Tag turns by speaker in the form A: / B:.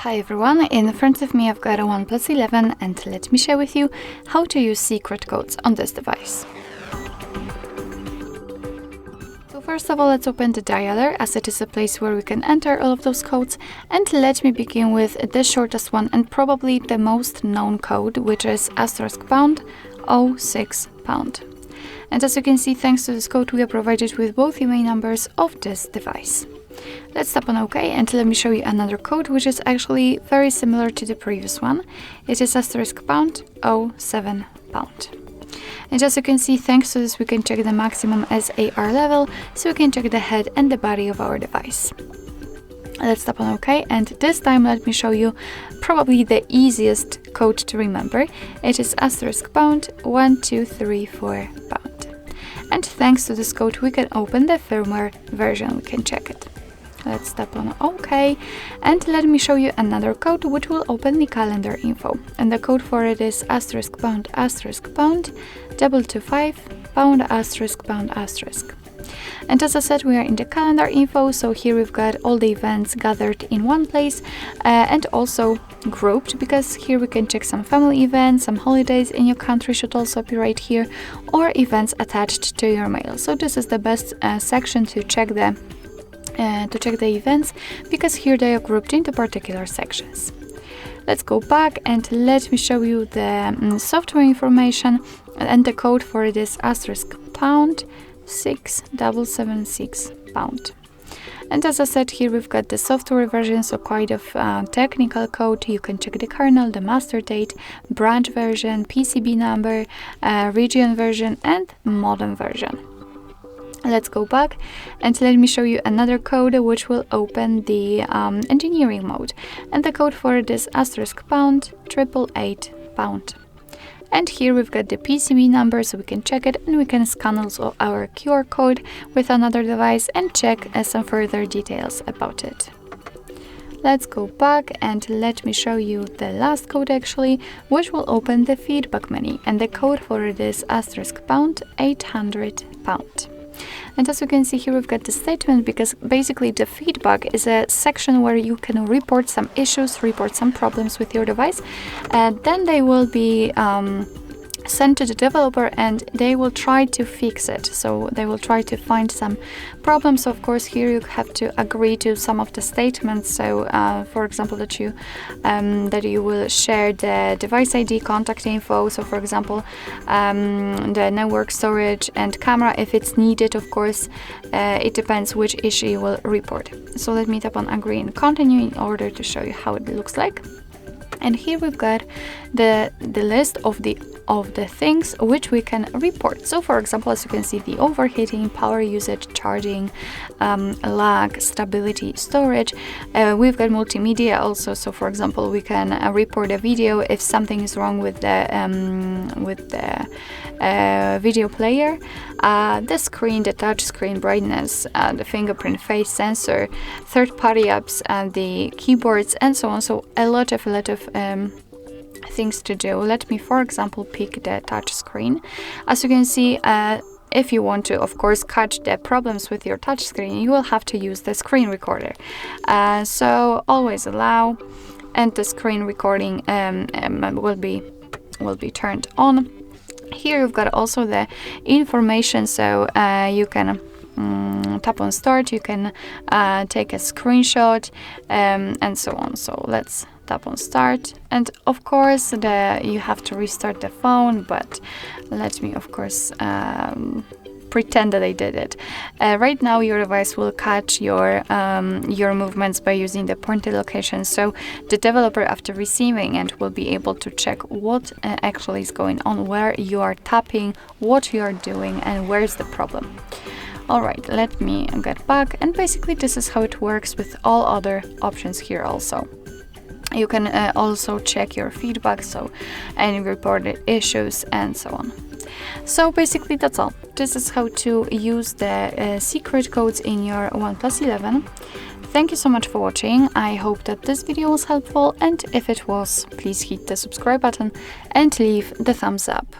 A: Hi everyone, in front of me I've got a OnePlus 11 and let me share with you how to use secret codes on this device. So first of all, let's open the dialer, as it is a place where we can enter all of those codes, and let me begin with the shortest one and probably the most known code, which is *# 06#. And as you can see, thanks to this code we are provided with both IMEI numbers of this device. Let's tap on OK and let me show you another code which is actually very similar to the previous one. It is *#07#. And as you can see, thanks to this we can check the maximum SAR level, so we can check the head and the body of our device. Let's tap on OK, and this time let me show you probably the easiest code to remember. It is *1234#. And thanks to this code we can open the firmware version, we can check it. Let's tap on OK, and let me show you another code which will open the calendar info. And the code for it is *#225#***. And as I said, we are in the calendar info, so here we've got all the events gathered in one place and also grouped, because here we can check some family events, some holidays in your country should also be right here, or events attached to your mail. So this is the best section to check the events, because here they are grouped into particular sections. Let's go back and let me show you the software information, and the code for it is *#6776#. And as I said, here we've got the software version, so quite of technical code. You can check the kernel, the master date, branch version, PCB number, region version, and modem version. Let's go back and let me show you another code which will open the engineering mode. And the code for it is *#888#. And here we've got the PCB number, so we can check it, and we can scan also our QR code with another device and check some further details about it. Let's go back and let me show you the last code actually, which will open the feedback menu. And the code for it is *800#. And as you can see here, we've got the statement, because basically the feedback is a section where you can report some issues, report some problems with your device, and then they will be sent to the developer and they will try to fix it. So they will try to find some problems. Of course, here you have to agree to some of the statements. So for example, that you will share the device ID, contact info. So for example, the network storage and camera if it's needed. Of course, it depends which issue you will report. So let me tap on agree and continue in order to show you how it looks like. And here we've got the list of the things which we can report. So for example, as you can see, the overheating, power usage, charging, lag, stability, storage. We've got multimedia also. So for example, we can report a video if something is wrong with the video player, the screen, the touch screen brightness, the fingerprint face sensor, third-party apps, the keyboards, and so on. So a lot of things to do. Let me, for example, pick the touch screen. As you can see, if you want to, of course, catch the problems with your touch screen, you will have to use the screen recorder. So always allow, and the screen recording will be turned on. Here you've got also the information, so you can tap on start, you can take a screenshot, and so on. So let's tap on start, and of course you have to restart the phone, but let me of course pretend that I did it. Right now your device will catch your movements by using the pointer location, so the developer, after receiving it, will be able to check what actually is going on, where you are tapping, what you are doing, and where's the problem. Alright, let me get back, and basically this is how it works with all other options here also. You can also check your feedback, so any reported issues and so on. So basically that's all. This is how to use the secret codes in your OnePlus 11. Thank you so much for watching. I hope that this video was helpful, and if it was, please hit the subscribe button and leave the thumbs up.